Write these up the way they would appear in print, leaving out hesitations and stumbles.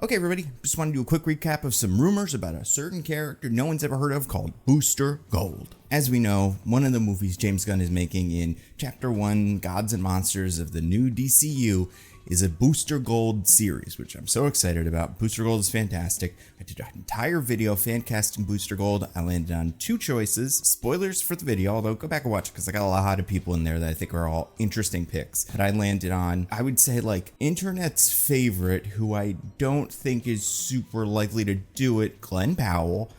Okay, everybody, just want to do a quick recap of some rumors about a certain character no one's ever heard of called Booster Gold. As we know, one of the movies James Gunn is making in Chapter 1, Gods and Monsters of the new DCU, is a Booster Gold series, which I'm so excited about. Booster Gold is fantastic. I did an entire video fan casting Booster Gold. I landed on two choices. Spoilers for the video, although go back and watch it because I got a lot of people in there that I think are all interesting picks that I landed on. I would say like internet's favorite, who I don't think is super likely to do it, Glenn Powell,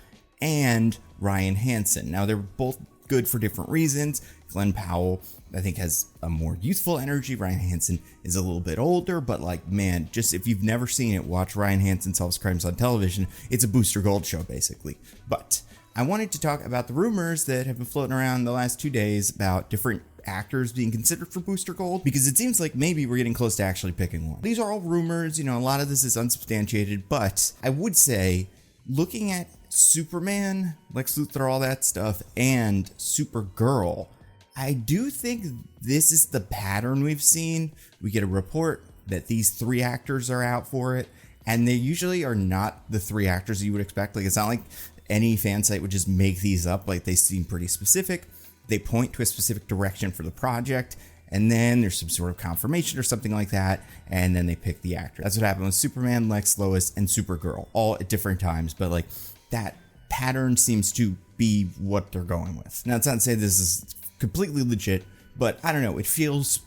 and Ryan Hansen. Now they're both good for different reasons. Glenn Powell, I think, has a more youthful energy. Ryan Hansen is a little bit older, but like, man, just if you've never seen it, watch Ryan Hansen Solves Crimes on Television. It's a Booster Gold show, basically. But I wanted to talk about the rumors that have been floating around the last 2 days about different actors being considered for Booster Gold, because it seems like maybe we're getting close to actually picking one. These are all rumors, you know, a lot of this is unsubstantiated, but I would say, looking at Superman, Lex Luthor, all that stuff, and Supergirl, I do think this is the pattern we've seen. We get a report that these three actors are out for it, and they usually are not the three actors you would expect. Like, it's not like any fan site would just make these up. Like, they seem pretty specific. They point to a specific direction for the project, and then there's some sort of confirmation or something like that, and then they pick the actor. That's what happened with Superman, Lex, Lois, and Supergirl, all at different times, but like, that pattern seems to be what they're going with. Now, it's not to say this is completely legit, but I don't know, it feels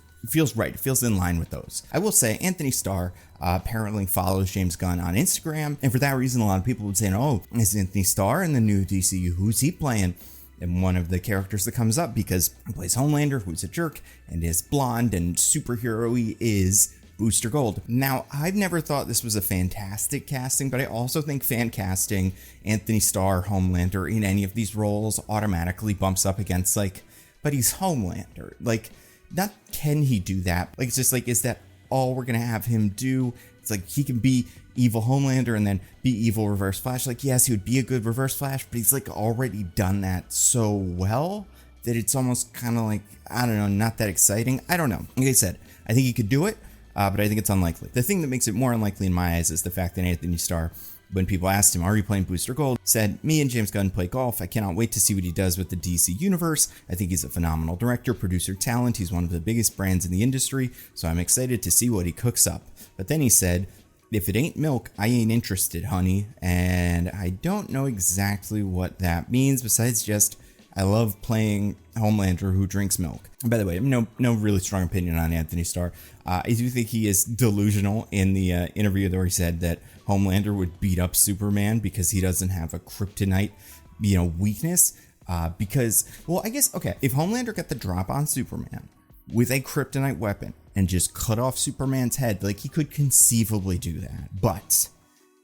right. It feels in line with those. I will say Anthony Starr apparently follows James Gunn on Instagram, and for that reason, a lot of people would say, oh, is Anthony Starr in the new DCU? Who's he playing? And one of the characters that comes up, because he plays Homelander, who's a jerk, and is blonde and superhero-y, is Booster Gold. Now, I've never thought this was a fantastic casting, but I also think fan casting Anthony Starr, Homelander, in any of these roles automatically bumps up against, like, but he's Homelander. Like, not can he do that? Like, it's just like, is that all we're gonna have him do? It's like, he can be evil Homelander and then be evil Reverse Flash. Like, yes, he would be a good Reverse Flash, but he's like already done that so well that it's almost kind of like, I don't know, not that exciting. I don't know. Like I said, I think he could do it, but I think it's unlikely. The thing that makes it more unlikely in my eyes is the fact that Anthony Starr, when people asked him, are you playing Booster Gold, said, me and James Gunn play golf. I cannot wait to see what he does with the DC universe. I think he's a phenomenal director, producer, talent. He's one of the biggest brands in the industry, so I'm excited to see what he cooks up. But then he said, if it ain't milk, I ain't interested, honey. And I don't know exactly what that means, besides just, I love playing Homelander who drinks milk. And by the way, no really strong opinion on Anthony Starr. I do think he is delusional in the interview where he said that Homelander would beat up Superman because he doesn't have a kryptonite, weakness. Because, well, I guess, okay, if Homelander got the drop on Superman with a kryptonite weapon and just cut off Superman's head, like, he could conceivably do that. But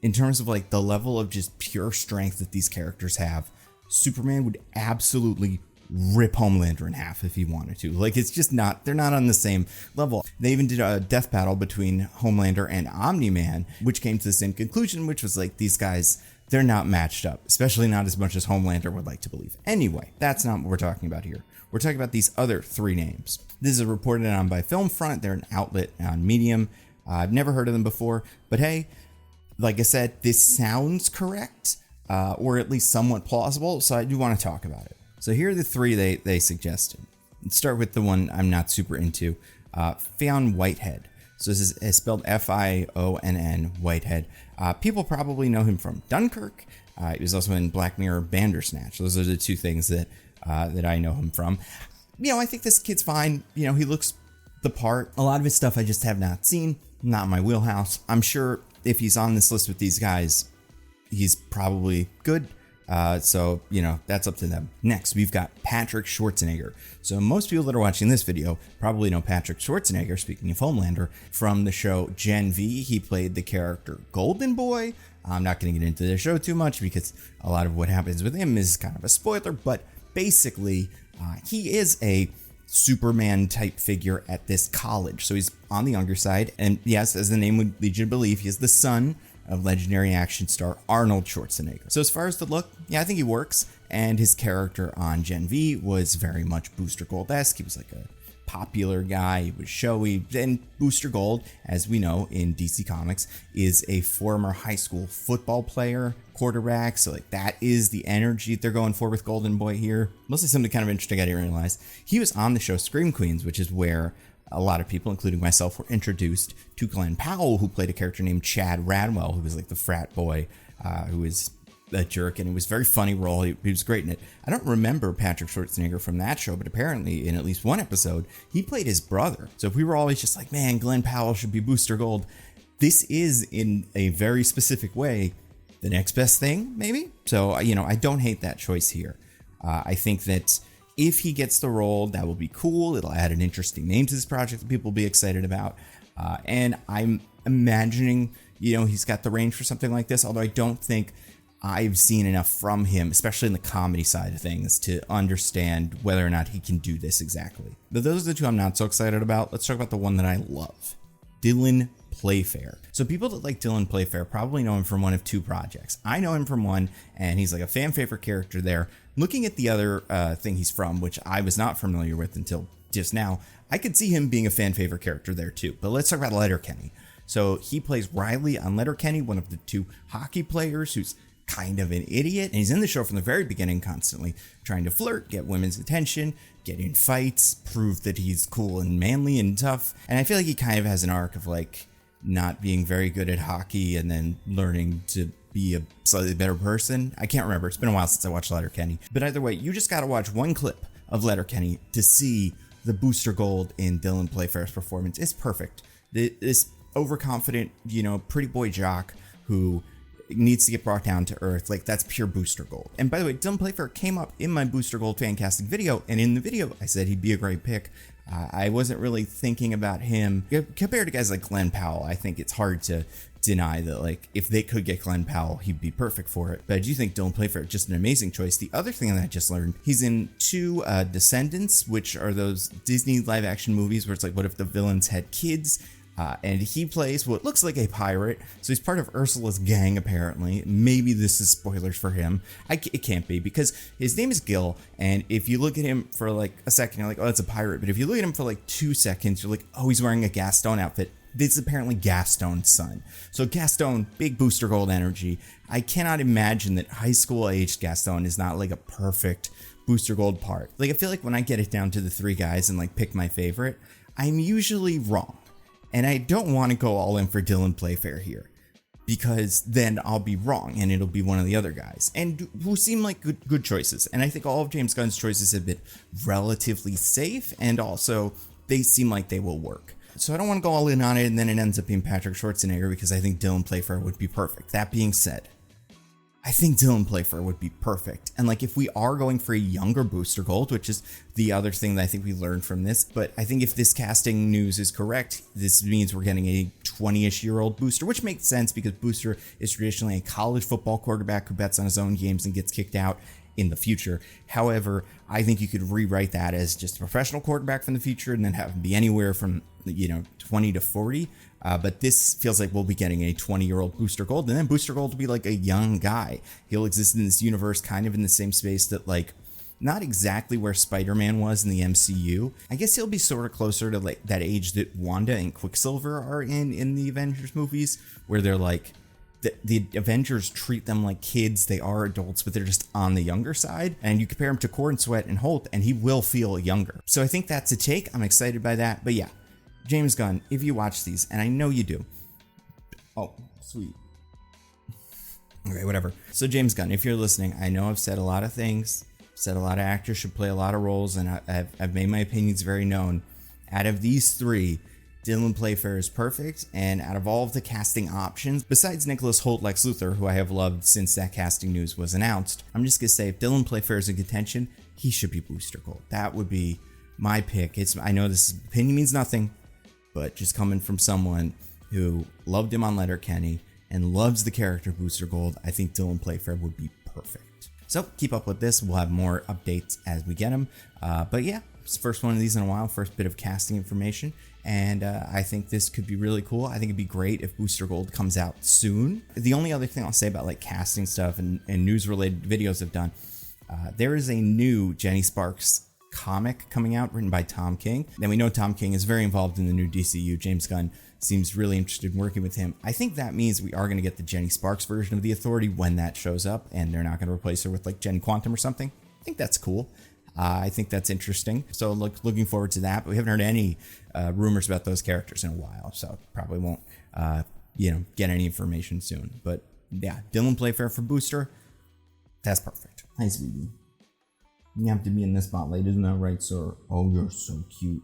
in terms of like the level of just pure strength that these characters have, Superman would absolutely rip Homelander in half if he wanted to. Like, it's just not, they're not on the same level. They even did a death battle between Homelander and Omni-Man, which came to the same conclusion, which was like, these guys, they're not matched up, especially not as much as Homelander would like to believe. Anyway, that's not what we're talking about here. We're talking about these other three names. This is reported on by Filmfront. They're an outlet on Medium. I've never heard of them before, but hey, like I said, this sounds correct. Or at least somewhat plausible, so I do want to talk about it. So here are the three they suggested. Let's start with the one I'm not super into, Fionn Whitehead. So this is spelled Fionn Whitehead. People probably know him from Dunkirk. He was also in Black Mirror Bandersnatch. Those are the two things that I know him from. I think this kid's fine. He looks the part. A lot of his stuff I just have not seen, not my wheelhouse. I'm sure if he's on this list with these guys, he's probably good. So, that's up to them. Next, we've got Patrick Schwarzenegger. So most people that are watching this video probably know Patrick Schwarzenegger, speaking of Homelander, from the show Gen V. He played the character Golden Boy. I'm not going to get into the show too much because a lot of what happens with him is kind of a spoiler, but basically, he is a Superman type figure at this college. So he's on the younger side. And yes, as the name would lead you to believe, he is the son of legendary action star Arnold Schwarzenegger. So as far as the look, yeah, I think he works. And his character on Gen V was very much Booster Gold-esque. He was like a popular guy. He was showy. And Booster Gold, as we know in DC Comics, is a former high school football player, quarterback. So like that is the energy they're going for with Golden Boy here. Mostly something kind of interesting I didn't realize. He was on the show Scream Queens, which is where a lot of people, including myself, were introduced to Glenn Powell, who played a character named Chad Radwell, who was like the frat boy, who was a jerk, and it was a very funny role. He was great in it. I don't remember Patrick Schwarzenegger from that show, but apparently in at least one episode, he played his brother. So if we were always just like, man, Glenn Powell should be Booster Gold, this is, in a very specific way, the next best thing, maybe? So, I don't hate that choice here. I think that if he gets the role, that will be cool. It'll add an interesting name to this project that people will be excited about. And I'm imagining, he's got the range for something like this, although I don't think I've seen enough from him, especially in the comedy side of things, to understand whether or not he can do this exactly. But those are the two I'm not so excited about. Let's talk about the one that I love, Dylan Playfair. So people that like Dylan Playfair probably know him from one of two projects. I know him from one, and he's like a fan favorite character there. Looking at the other thing he's from, which I was not familiar with until just now, I could see him being a fan favorite character there too. But let's talk about Letterkenny. So he plays Riley on Letterkenny, one of the two hockey players who's kind of an idiot, and he's in the show from the very beginning, constantly trying to flirt, get women's attention, get in fights, prove that he's cool and manly and tough. And I feel like he kind of has an arc of like not being very good at hockey and then learning to be a slightly better person. I can't remember. It's been a while since I watched Letterkenny. But either way, you just got to watch one clip of Letterkenny to see the Booster Gold in Dylan Playfair's performance. It's perfect. This overconfident, pretty boy jock who needs to get brought down to earth. Like, that's pure Booster Gold. And by the way, Dylan Playfair came up in my Booster Gold fan casting video, and in the video I said he'd be a great pick. I wasn't really thinking about him compared to guys like Glenn Powell. I think it's hard to deny that, like, if they could get Glenn Powell, he'd be perfect for it. But I do think Dylan Playfair is just an amazing choice. The other thing that I just learned, he's in two Descendants, which are those Disney live action movies where it's like, what if the villains had kids? And he plays what looks like a pirate. So he's part of Ursula's gang, apparently. Maybe this is spoilers for him. It can't be, because his name is Gil. And if you look at him for like a second, you're like, oh, that's a pirate. But if you look at him for like 2 seconds, you're like, oh, he's wearing a Gaston outfit. This is apparently Gaston's son. So Gaston, big Booster Gold energy. I cannot imagine that high school aged Gaston is not like a perfect Booster Gold part. Like, I feel like when I get it down to the three guys and like pick my favorite, I'm usually wrong. And I don't want to go all in for Dylan Playfair here, because then I'll be wrong and it'll be one of the other guys, and who seem like good choices. And I think all of James Gunn's choices have been relatively safe, and also they seem like they will work. So I don't want to go all in on it and then it ends up being Patrick Schwarzenegger, because I think Dylan Playfair would be perfect. That being said, I think Dylan Playfair would be perfect. And like, if we are going for a younger Booster Gold, which is the other thing that I think we learned from this, but I think if this casting news is correct, this means we're getting a 20-ish year old Booster, which makes sense because Booster is traditionally a college football quarterback who bets on his own games and gets kicked out in the future. However, I think you could rewrite that as just a professional quarterback from the future and then have him be anywhere from 20 to 40. But this feels like we'll be getting a 20-year-old Booster Gold, and then Booster Gold will be like a young guy. He'll exist in this universe kind of in the same space that, like, not exactly where Spider-Man was in the MCU. I guess he'll be sort of closer to like that age that Wanda and Quicksilver are in the Avengers movies, where they're like, the Avengers treat them like kids. They are adults, but they're just on the younger side. And you compare him to Corn Sweat and Holt, and he will feel younger. So I think that's a take. I'm excited by that. But yeah, James Gunn, if you watch these, and I know you do. Oh, sweet. Okay, whatever. So James Gunn, if you're listening, I know I've said a lot of things, said a lot of actors should play a lot of roles, and I've made my opinions very known. Out of these three, Dylan Playfair is perfect, and out of all of the casting options, besides Nicholas Hoult Lex Luthor, who I have loved since that casting news was announced, I'm just gonna say, if Dylan Playfair is in contention, he should be Booster Gold. That would be my pick. I know this opinion means nothing, but just coming from someone who loved him on Letterkenny and loves the character Booster Gold, I think Dylan Playfair would be perfect. So keep up with this. We'll have more updates as we get them. But yeah, it's the first one of these in a while, first bit of casting information. And I think this could be really cool. I think it'd be great if Booster Gold comes out soon. The only other thing I'll say about like casting stuff and news related videos I've done, there is a new Jenny Sparks comic coming out written by Tom King. And we know Tom King is very involved in the new DCU. James Gunn seems really interested in working with him. I think that means we are going to get the Jenny Sparks version of the Authority when that shows up, and they're not going to replace her with like Jenny Quantum or something. I think that's cool. I think that's interesting. So looking forward to that. But we haven't heard any rumors about those characters in a while, so probably won't get any information soon. But yeah, Dylan Playfair for Booster. That's perfect. Hi, sweetie. You have to be in this spotlight, isn't that right, sir? Oh, you're so cute.